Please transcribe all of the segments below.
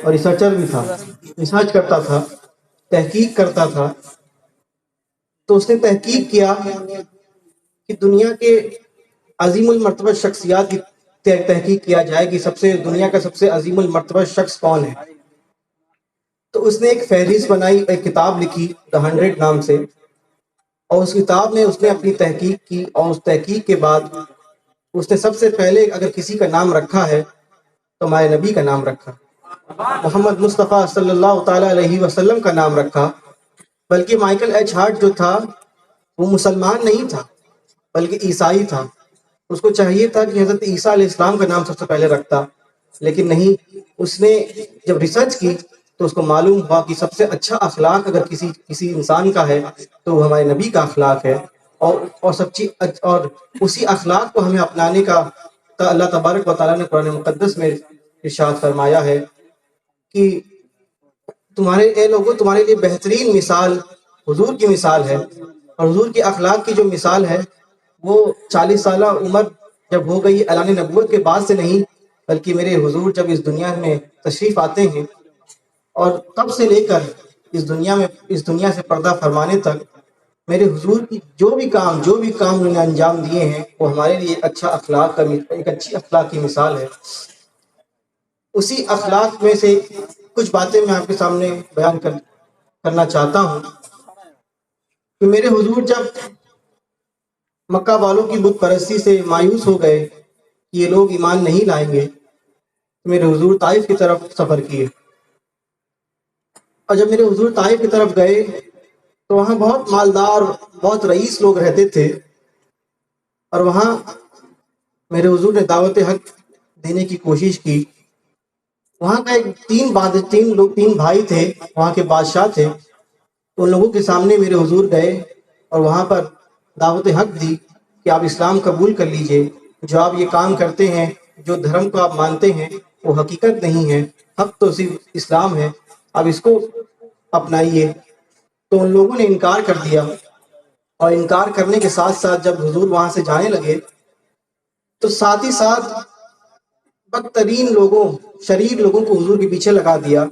اور ریسرچر بھی تھا، ریسرچ کرتا تھا، تحقیق کرتا تھا. تو اس نے تحقیق کیا کہ دنیا کے عظیم المرتبہ شخصیات کی تحقیق کیا جائے کہ دنیا کا سب سے عظیم المرتبہ شخص کون ہے. تو اس نے ایک فہرست بنائی، ایک کتاب لکھی دا 100 نام سے، اور اس کتاب میں اس نے اپنی تحقیق کی، اور اس تحقیق کے بعد اس نے سب سے پہلے اگر کسی کا نام رکھا ہے تو ہمارے نبی کا نام رکھا، محمد مصطفیٰ صلی اللہ تعالیٰ علیہ وسلم کا نام رکھا. بلکہ مائیکل ایچ ہارٹ جو تھا وہ مسلمان نہیں تھا بلکہ عیسائی تھا. اس کو چاہیے تھا کہ حضرت عیسیٰ علیہ السلام کا نام سب سے پہلے رکھتا، لیکن نہیں. اس نے جب ریسرچ کی تو اس کو معلوم ہوا کہ سب سے اچھا اخلاق اگر کسی انسان کا ہے تو وہ ہمارے نبی کا اخلاق ہے. اور اسی اخلاق کو ہمیں اپنانے کا اللہ تبارک و تعالیٰ نے قرآن مقدس میں ارشاد فرمایا ہے کہ اے لوگوں، تمہارے لیے بہترین مثال حضور کی مثال ہے. اور حضور کے اخلاق کی جو مثال ہے وہ 40 سالہ عمر جب ہو گئی اعلان نبوت کے بعد سے نہیں، بلکہ میرے حضور جب اس دنیا میں تشریف آتے ہیں اور تب سے لے کر اس دنیا سے پردہ فرمانے تک میرے حضور کی جو بھی کام انہوں نے انجام دیے ہیں وہ ہمارے لیے ایک اچھی اخلاق کی مثال ہے. اسی اخلاق میں سے کچھ باتیں میں آپ کے سامنے بیان کرنا چاہتا ہوں کہ میرے حضور جب مکہ والوں کی بت پرستی سے مایوس ہو گئے کہ یہ لوگ ایمان نہیں لائیں گے، تو میرے حضور طائف کی طرف سفر کیے. اور جب میرے حضور طائف کی طرف گئے تو وہاں بہت مالدار، بہت رئیس لوگ رہتے تھے، اور وہاں میرے حضور نے دعوت حق دینے کی کوشش کی. وہاں کا تین بھائی تھے، وہاں کے بادشاہ تھے. ان لوگوں کے سامنے میرے حضور گئے اور وہاں پر دعوت حق دی کہ آپ اسلام قبول کر لیجئے. جو آپ یہ کام کرتے ہیں، جو دھرم کو آپ مانتے ہیں وہ حقیقت نہیں ہے، حق تو صرف اسلام ہے، آپ اس کو اپنائیے. تو ان لوگوں نے انکار کر دیا، اور انکار کرنے کے ساتھ ساتھ جب حضور وہاں سے جانے لگے تو ساتھ ہی ساتھ بدترین لوگوں، شریر لوگوں کو حضور کے پیچھے لگا دیا.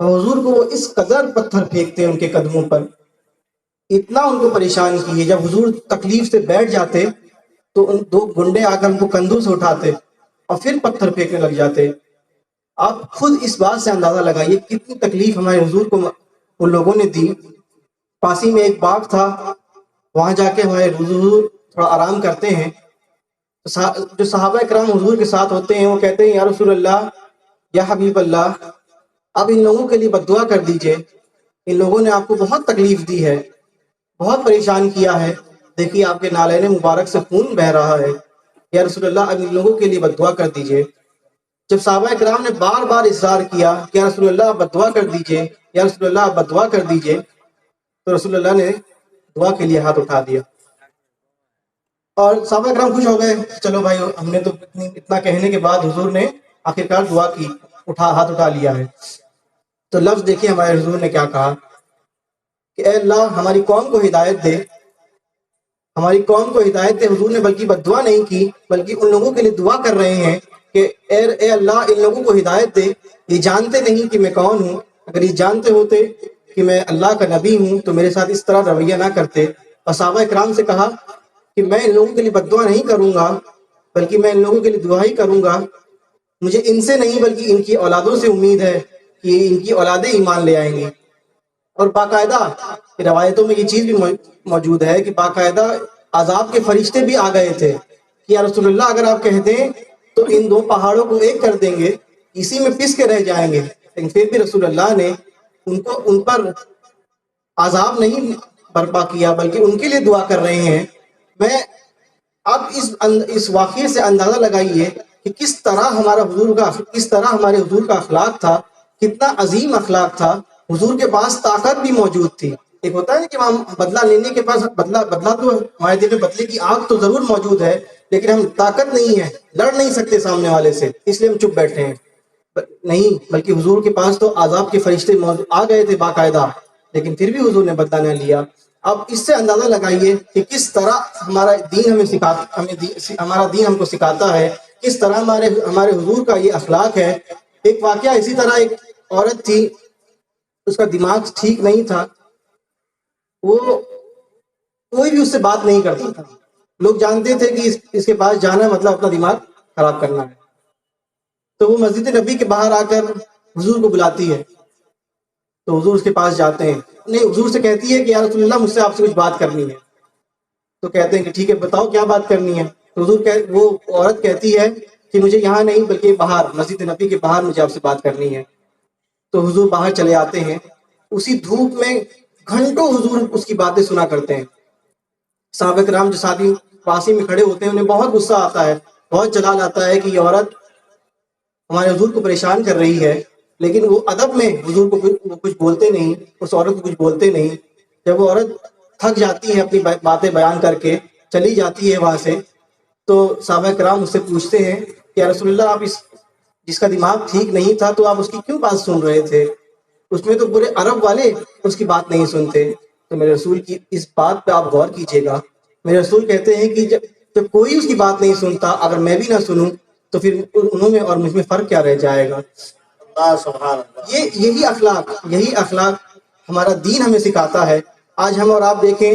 اور حضور کو وہ اس قدر پتھر پھینکتے ان کے قدموں پر، اتنا ان کو پریشان کیے. جب حضور تکلیف سے بیٹھ جاتے تو ان 2 گنڈے آ کر ان کو کندھوں سے اٹھاتے اور پھر پتھر پھینکنے لگ جاتے. آپ خود اس بات سے اندازہ لگائیے کتنی تکلیف ہمارے حضور کو ان لوگوں نے دی. پاس ہی میں ایک باغ تھا، وہاں جا کے ہمارے حضور تھوڑا آرام کرتے ہیں. جو صحابہ کرام حضور کے ساتھ ہوتے ہیں وہ کہتے ہیں یا رسول اللہ، یا حبیب اللہ، اب ان لوگوں کے لیے بد دعا کر دیجئے، ان لوگوں نے آپ کو بہت تکلیف دی ہے، بہت پریشان کیا ہے، دیکھیے آپ کے نالین مبارک سے خون بہہ رہا ہے، یا رسول اللہ اب ان لوگوں کے لیے بد دعا کر دیجئے. جب صحابہ کرام نے بار بار اصرار کیا کہ یا رسول اللہ آپ بد دعا کر دیجئے، یا رسول اللہ آپ بد دعا کر دیجئے، تو رسول اللہ نے دعا کے لیے ہاتھ اٹھا دیا. اور صحابہ کرام خوش ہو گئے، چلو بھائی ہم نے تو اتنا کہنے کے بعد حضور نے آخرکار دعا کی، ہاتھ اٹھا لیا ہے. تو لفظ دیکھیں ہمارے حضور نے کیا کہا کہ اے اللہ ہماری قوم کو ہدایت دے، ہماری قوم کو ہدایت دے. حضور نے بلکہ بد دعا نہیں کی، بلکہ ان لوگوں کے لیے دعا کر رہے ہیں کہ اے اللہ ان لوگوں کو ہدایت دے. یہ جانتے نہیں کہ میں کون ہوں، اگر یہ جانتے ہوتے کہ میں اللہ کا نبی ہوں تو میرے ساتھ اس طرح رویہ نہ کرتے. اور صحابہ کرام سے کہا کہ میں ان لوگوں کے لیے بد دعا نہیں کروں گا، بلکہ میں ان لوگوں کے لیے دعا ہی کروں گا. مجھے ان سے نہیں بلکہ ان کی اولادوں سے امید ہے کہ ان کی اولادیں ایمان لے آئیں گے. اور باقاعدہ روایتوں میں یہ چیز بھی موجود ہے کہ باقاعدہ عذاب کے فرشتے بھی آ گئے تھے کہ یا رسول اللہ اگر آپ کہہ دیں تو ان 2 پہاڑوں کو ایک کر دیں گے، اسی میں پس کے رہ جائیں گے. لیکن پھر بھی رسول اللہ نے ان پر عذاب نہیں برپا کیا، بلکہ ان کے لیے دعا کر رہے ہیں. میں اب اس واقعے سے اندازہ لگائیے کہ کس طرح ہمارے حضور کا اخلاق تھا، کتنا عظیم اخلاق تھا. حضور کے پاس طاقت بھی موجود تھی. ایک ہوتا ہے کہ ہم بدلہ لینے کے پاس بدلہ تو ہمارے دل میں بدلے کی آگ تو ضرور موجود ہے، لیکن ہم طاقت نہیں ہے، لڑ نہیں سکتے سامنے والے سے، اس لیے ہم چپ بیٹھے ہیں. نہیں، بلکہ حضور کے پاس تو عذاب کے فرشتے آ گئے تھے باقاعدہ، لیکن پھر بھی حضور نے بدلہ نہ لیا. اب اس سے اندازہ لگائیے کہ کس طرح ہمارا دین ہمیں سکھاتا ہے، کس طرح ہمارے حضور کا یہ اخلاق ہے ایک واقعہ اسی طرح، ایک عورت تھی، اس کا دماغ ٹھیک نہیں تھا، وہ کوئی بھی اس سے بات نہیں کرتا تھا، لوگ جانتے تھے کہ اس کے پاس جانا مطلب اپنا دماغ خراب کرنا ہے۔ تو وہ مسجد نبی کے باہر آ کر حضور کو بلاتی ہے، تو حضور اس کے پاس جاتے ہیں، نہیں حضور سے کہتی ہے کہ یا رسول اللہ مجھ سے آپ سے کچھ بات کرنی ہے، تو کہتے ہیں کہ ٹھیک ہے بتاؤ کیا بات کرنی ہے۔ تو وہ عورت کہتی ہے کہ مجھے یہاں نہیں بلکہ باہر مسجد نبی کے باہر مجھے آپ سے بات کرنی ہے۔ تو حضور باہر چلے آتے ہیں، اسی دھوپ میں گھنٹوں حضور اس کی باتیں سنا کرتے ہیں۔ صحابہ کرام جو ساتھی پاس ہی میں کھڑے ہوتے ہیں انہیں بہت غصہ آتا ہے، بہت جلال آتا ہے کہ یہ عورت ہمارے حضور کو پریشان کر رہی ہے، لیکن وہ ادب میں حضور کو کچھ بولتے نہیں، اس عورت کو کچھ بولتے نہیں۔ جب وہ عورت تھک جاتی ہے اپنی باتیں بیان کر کے چلی جاتی ہے وہاں سے، تو صحابہ کرام اس سے پوچھتے ہیں کہ یا رسول اللہ آپ جس کا دماغ ٹھیک نہیں تھا تو آپ اس کی کیوں بات سن رہے تھے؟ اس میں تو پورے عرب والے اس کی بات نہیں سنتے۔ تو میرے رسول کی اس بات پہ آپ غور کیجئے گا، میرے رسول کہتے ہیں کہ جب کوئی اس کی بات نہیں سنتا، اگر میں بھی نہ سنوں تو پھر انہوں میں اور مجھ میں فرق کیا رہ جائے گا؟ اللہ سبحان اللہ۔ یہی اخلاق ہمارا دین ہمیں سکھاتا ہے۔ آج ہم اور آپ دیکھیں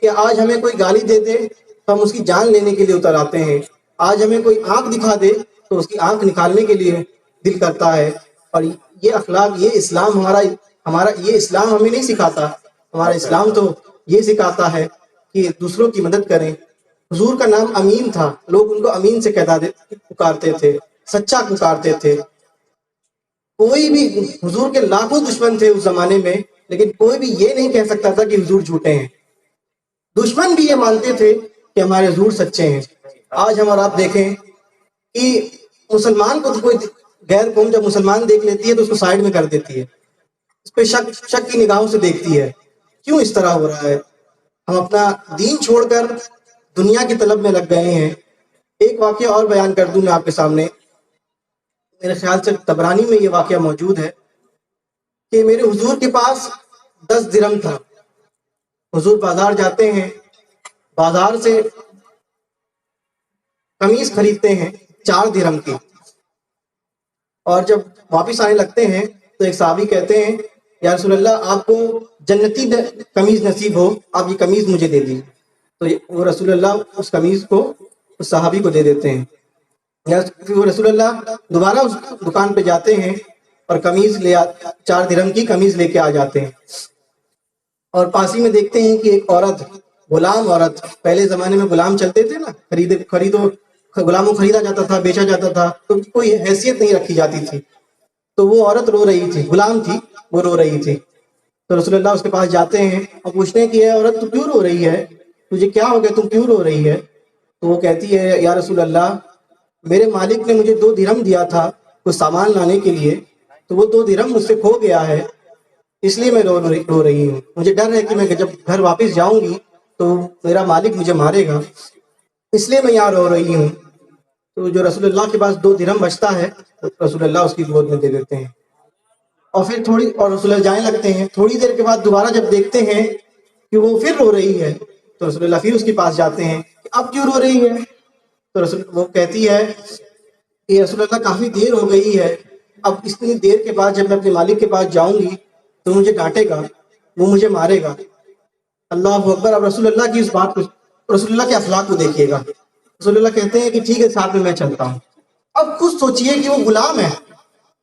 کہ آج ہمیں کوئی گالی دے دے تو ہم اس کی جان لینے کے لیے اتر آتے ہیں، آج ہمیں کوئی آنکھ دکھا دے تو اس کی آنکھ نکالنے کے لیے دل کرتا ہے۔ اور یہ اخلاق، یہ اسلام ہمارا یہ اسلام ہمیں نہیں سکھاتا، ہمارا اسلام تو یہ سکھاتا ہے کہ دوسروں کی مدد کریں۔ حضور کا نام امین تھا، لوگ ان کو امین سے پکارتے تھے، سچا پکارتے تھے۔ کوئی بھی، حضور کے لاکھوں دشمن تھے اس زمانے میں، لیکن کوئی بھی یہ نہیں کہہ سکتا تھا کہ حضور جھوٹے ہیں۔ دشمن بھی یہ مانتے تھے کہ ہمارے حضور سچے ہیں۔ آج ہم اور آپ دیکھیں کہ مسلمان کو کوئی غیر قوم جب مسلمان دیکھ لیتی ہے تو اس کو سائڈ میں کر دیتی ہے، اس پہ شک کی نگاہوں سے دیکھتی ہے۔ کیوں اس طرح ہو رہا ہے؟ ہم اپنا دین چھوڑ کر دنیا کی طلب میں لگ گئے ہیں۔ ایک واقعہ اور بیان کر دوں میں آپ کے سامنے، میرے خیال سے طبرانی میں یہ واقعہ موجود ہے کہ میرے حضور کے پاس 10 درہم تھا۔ حضور بازار جاتے ہیں، بازار سے قمیص خریدتے ہیں 4 درہم کی، اور جب واپس آنے لگتے ہیں تو ایک صحابی کہتے ہیں یا رسول اللہ آپ کو جنتی قمیض نصیب ہو، آپ یہ قمیض مجھے دے دیجیے۔ تو وہ رسول اللہ اس قمیض کو اس صحابی کو دے دیتے ہیں۔ پھر وہ رسول اللہ دوبارہ اس دکان پہ جاتے ہیں اور قمیض 4 درہم کی قمیض لے کے آ جاتے ہیں، اور پاس ہی میں دیکھتے ہیں کہ ایک عورت، غلام عورت، پہلے زمانے میں غلام چلتے تھے نا، خریدو غلاموں خریدا جاتا تھا، بیچا جاتا تھا، تو کوئی حیثیت نہیں رکھی جاتی تھی۔ تو وہ عورت رو رہی تھی، غلام تھی، وہ رو رہی تھی۔ تو رسول اللہ اس کے پاس جاتے ہیں اور پوچھتے ہیں کہ اے عورت تو کیوں رو رہی ہے، تجھے کیا ہو گیا، تم کیوں رو رہی ہے؟ تو وہ کہتی ہے یا رسول اللہ میرے مالک نے مجھے 2 درہم دیا تھا کچھ سامان لانے کے لیے، تو وہ 2 درہم مجھ سے کھو گیا ہے، اس لیے میں رو رہی ہوں۔ مجھے ڈر ہے کہ میں جب گھر واپس جاؤں گی تو میرا مالک مجھے مارے گا، اس لیے میں یہاں رو رہی ہوں۔ تو جو رسول اللہ کے پاس 2 درہم بچتا ہے رسول اللہ اس کی گود میں دے دیتے ہیں، اور پھر اور رسول اللہ جانے لگتے ہیں۔ تھوڑی دیر کے بعد دوبارہ جب دیکھتے ہیں کہ وہ پھر رو رہی ہے تو رسول اللہ پھر اس کے پاس جاتے ہیں کہ اب کیوں رو رہی ہے؟ تو وہ کہتی ہے کہ رسول اللہ کافی دیر ہو گئی ہے، اب اتنی دیر کے بعد جب میں اپنے مالک کے پاس جاؤں گی تو مجھے ڈانٹے گا، وہ مجھے مارے گا۔ اللہ اکبر۔ اب رسول اللہ کی اس بات کو، رسول اللہ کے اخلاق کو دیکھیے گا۔ رسول اللہ کہتے ہیں کہ ٹھیک ہے ساتھ میں چلتا ہوں۔ اب خود سوچئے کہ وہ غلام ہے،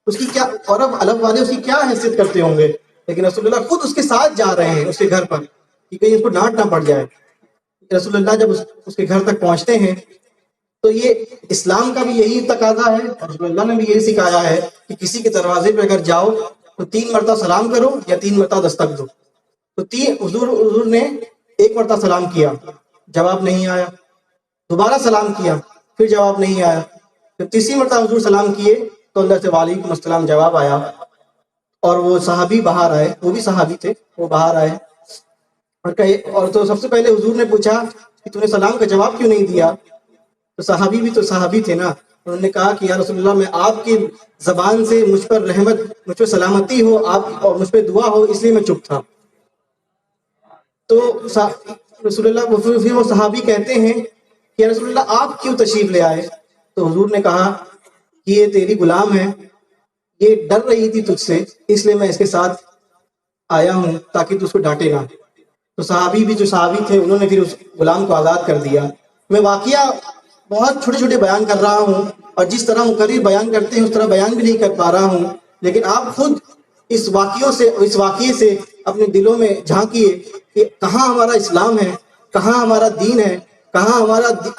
اس کی کیا، اور اب عرب والے اس کی کیا حیثیت کرتے ہوں گے، لیکن رسول اللہ خود اس کے ساتھ جا رہے ہیں اس کے گھر پر کہ کہیں اس کو ڈانٹ نہ پڑ جائے۔ رسول اللہ جب اس کے گھر تک پہنچتے ہیں تو یہ اسلام کا بھی یہی تقاضا ہے، اور رسول اللہ نے بھی یہی سکھایا ہے کہ کسی کے دروازے پہ اگر جاؤ تو 3 مرتبہ سلام کرو یا 3 مرتبہ دستک دو۔ تو حضور نے 1 مرتبہ سلام کیا، جواب نہیں آیا، دوبارہ سلام کیا، پھر جواب نہیں آیا، پھر تیسری مرتبہ حضور سلام کیے تو اندر سے وعلیکم السلام جواب آیا، اور وہ صحابی باہر آئے، وہ بھی صحابی تھے، وہ باہر آئے اور کہے، اور تو سب سے پہلے حضور نے پوچھا کہ تو نے سلام کا جواب کیوں نہیں دیا؟ تو صحابی بھی تو صحابی تھے نا، انہوں نے کہا کہ یا رسول اللہ میں آپ کی زبان سے مجھ پر رحمت، مجھ پر سلامتی ہو آپ اور مجھ پہ دعا ہو، اس لیے میں چپ تھا۔ تو رسول اللہ پھر وہ صحابی کہتے ہیں کہ یا رسول اللہ آپ کیوں تشریف لے آئے؟ تو حضور نے کہا کہ یہ تیری غلام ہے، یہ ڈر رہی تھی تجھ سے، اس لیے میں اس کے ساتھ آیا ہوں تاکہ تو اس کو ڈانٹے نہ۔ تو صحابی بھی جو صحابی تھے انہوں نے پھر اس غلام کو آزاد کر دیا۔ میں واقعہ بہت چھوٹے چھوٹے بیان کر رہا ہوں، اور جس طرح مقرر بیان کرتے ہیں اس طرح بیان بھی نہیں کر پا رہا ہوں، لیکن آپ خود اس واقعے سے اپنے دلوں میں جھانکیے کہ کہاں ہمارا اسلام ہے، کہاں ہمارا دین ہے، کہاں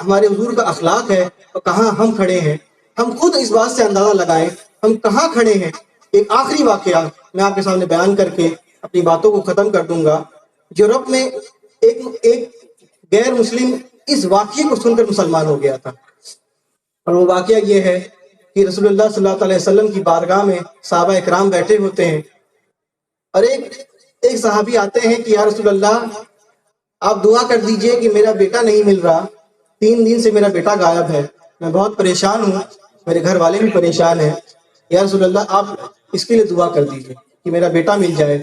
ہمارے حضور کا اخلاق ہے، اور کہاں ہم کھڑے ہیں۔ ہم خود اس بات سے اندازہ لگائیں ہم کہاں کھڑے ہیں۔ ایک آخری واقعہ میں آپ کے سامنے بیان کر کے اپنی باتوں کو ختم کر دوں گا۔ یورپ میں ایک غیر مسلم اس واقعے کو سن کر مسلمان ہو گیا تھا، اور وہ واقعہ یہ ہے کہ رسول اللہ صلی اللہ علیہ وسلم کی بارگاہ میں صحابہ اکرام بیٹھے ہوتے ہیں، اور ایک صحابی آتے ہیں کہ یا رسول اللہ آپ دعا کر دیجئے کہ میرا بیٹا نہیں مل رہا، 3 دن سے میرا بیٹا غائب ہے، میں بہت پریشان ہوں، میرے گھر والے بھی پریشان ہیں، یا رسول اللہ آپ اس کے لیے دعا کر دیجئے کہ میرا بیٹا مل جائے۔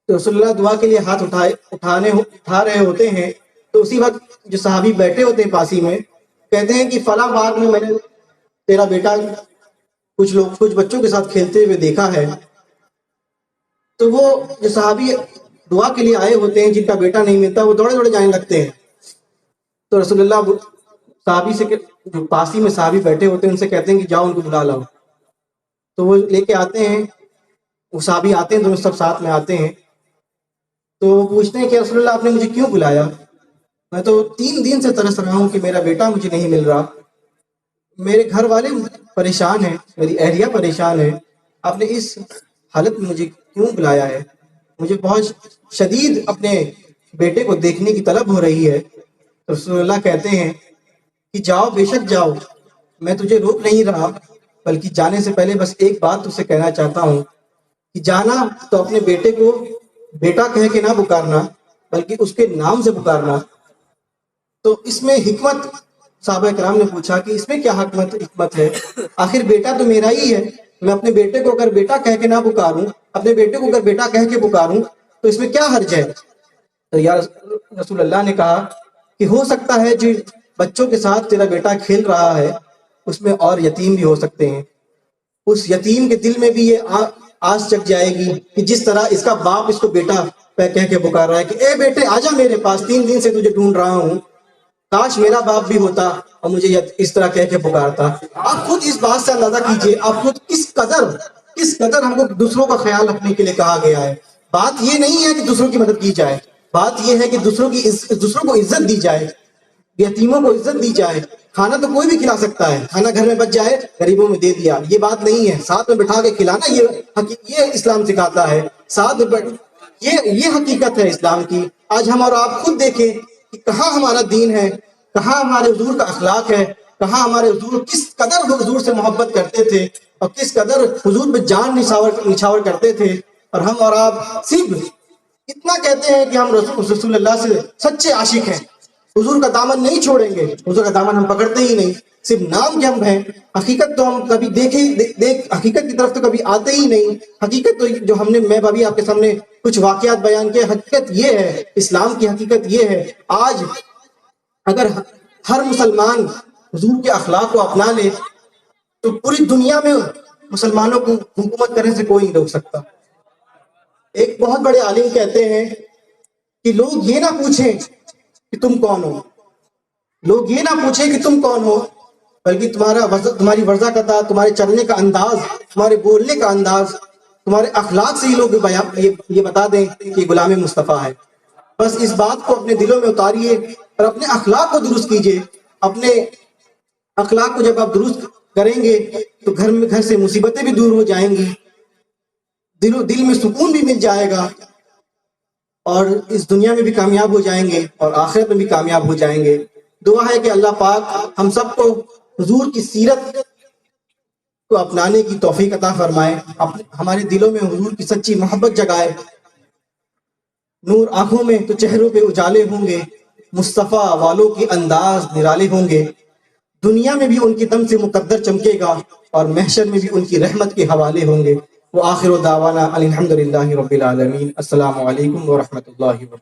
تو رسول اللہ دعا کے لیے ہاتھ اٹھا رہے ہوتے ہیں، تو اسی وقت جو صحابی بیٹھے ہوتے ہیں پاسی میں کہتے ہیں کہ فلاں بار میں نے تیرا بیٹا کچھ بچوں کے ساتھ کھیلتے ہوئے دیکھا ہے۔ تو وہ جو صحابی دعا کے لیے آئے ہوتے ہیں جن کا بیٹا نہیں ملتا وہ دوڑے دوڑے جانے لگتے ہیں۔ تو رسول اللہ صحابی سے جو پاسی میں صحابی بیٹھے ہوتے ہیں ان سے کہتے ہیں کہ جاؤ ان کو بلا لاؤ۔ تو وہ لے کے آتے ہیں، وہ صحابی آتے ہیں، دونوں سب ساتھ میں آتے ہیں، تو وہ پوچھتے ہیں کہ رسول اللہ آپ نے مجھے کیوں بلایا؟ میں تو 3 دن سے ترس رہا ہوں کہ میرا بیٹا مجھے نہیں مل رہا، میرے گھر والے پریشان ہیں، میری اہلیہ پریشان ہے، آپ نے اس حالت میں مجھے کیوں بلایا ہے؟ مجھے بہت شدید اپنے بیٹے کو دیکھنے کی طلب ہو رہی ہے۔ تو رسول اللہ کہتے ہیں کہ جاؤ، بے شک جاؤ، میں تجھے روک نہیں رہا، بلکہ جانے سے پہلے بس ایک بات تجھ سے کہنا چاہتا ہوں کہ جانا تو اپنے بیٹے کو بیٹا کہہ کے نہ پکارنا بلکہ اس کے نام سے پکارنا۔ تو اس میں حکمت، صحابہ کرام نے پوچھا کہ اس میں کیا حکمت ہے؟ آخر بیٹا تو میرا ہی ہے، میں اپنے بیٹے کو اگر بیٹا کہہ کے نہ پکاروں، اپنے بیٹے کو اگر بیٹا کہہ کے پکاروں تو اس میں کیا حرج ہے؟ تو یا رسول اللہ نے کہا کہ ہو سکتا ہے جو بچوں کے ساتھ تیرا بیٹا کھیل رہا ہے اس میں اور یتیم بھی ہو سکتے ہیں، اس یتیم کے دل میں بھی یہ آس جگ جائے گی کہ جس طرح اس کا باپ اس کو بیٹا کہہ کے پکار رہا ہے کہ اے بیٹے آجا میرے پاس، 3 دن سے تجھے ڈھونڈ رہا ہوں، کاش میرا باپ بھی ہوتا اور مجھے اس طرح کہہ کے پکارتا۔ آپ خود اس بات سے اندازہ کیجئے، آپ خود کس قدر ہم کو دوسروں کا خیال رکھنے کے لیے کہا گیا ہے۔ بات یہ نہیں ہے کہ دوسروں کی مدد کی جائے، بات یہ ہے کہ دوسروں کو عزت دی جائے، یتیموں کو عزت دی جائے۔ کھانا تو کوئی بھی کھلا سکتا ہے، کھانا گھر میں بچ جائے غریبوں میں دے دیا، یہ بات نہیں ہے۔ ساتھ میں بٹھا کے کھلانا یہ اسلام سکھاتا ہے، ساتھ میں یہ حقیقت ہے اسلام کی۔ آج ہم اور آپ خود دیکھیں کہ کہاں ہمارا دین ہے، کہاں ہمارے حضور کا اخلاق ہے، کہاں ہمارے حضور کس قدر حضور سے محبت کرتے تھے اور کس قدر حضور پہ جان نچھاور کرتے تھے، اور ہم اور آپ صرف اتنا کہتے ہیں کہ ہم رسول اللہ سے سچے عاشق ہیں، حضور کا دامن نہیں چھوڑیں گے، حضور کا دامن ہم پکڑتے ہی نہیں، صرف نام کے ہم ہیں، حقیقت تو ہم کبھی حقیقت کی طرف تو کبھی آتے ہی نہیں۔ حقیقت تو جو میں ابھی آپ کے سامنے کچھ واقعات بیان کیے، حقیقت یہ ہے، اسلام کی حقیقت یہ ہے۔ آج اگر ہر مسلمان حضور کے اخلاق کو اپنا لے تو پوری دنیا میں مسلمانوں کو حکومت کرنے سے کوئی نہیں روک سکتا۔ ایک بہت بڑے عالم کہتے ہیں کہ لوگ یہ نہ پوچھیں کہ تم کون ہو، لوگ یہ نہ پوچھیں کہ تم کون ہو، بلکہ تمہاری ورزہ، تمہارے چلنے کا انداز، تمہارے بولنے کا انداز، تمہارے اخلاق سے ہی لوگ یہ بتا دیں کہ غلام مصطفیٰ ہے۔ بس اس بات کو اپنے دلوں میں اتاریے اور اپنے اخلاق کو درست کیجئے۔ اپنے اخلاق کو جب آپ درست کریں گے تو گھر سے مصیبتیں بھی دور ہو جائیں گی، دل میں سکون بھی مل جائے گا، اور اس دنیا میں بھی کامیاب ہو جائیں گے اور آخرت میں بھی کامیاب ہو جائیں گے۔ دعا ہے کہ اللہ پاک ہم سب کو حضور کی سیرت کو اپنانے کی توفیق عطا فرمائے، ہمارے دلوں میں حضور کی سچی محبت جگائے، نور آنکھوں میں تو چہروں پہ اجالے ہوں گے، مصطفیٰ والوں کے انداز نرالے ہوں گے، دنیا میں بھی ان کی دم سے مقدر چمکے گا اور محشر میں بھی ان کی رحمت کے حوالے ہوں گے۔ وآخر دعوانا الحمدللہ رب العالمین۔ السلام علیکم ورحمۃ اللہ وبرکاتہ۔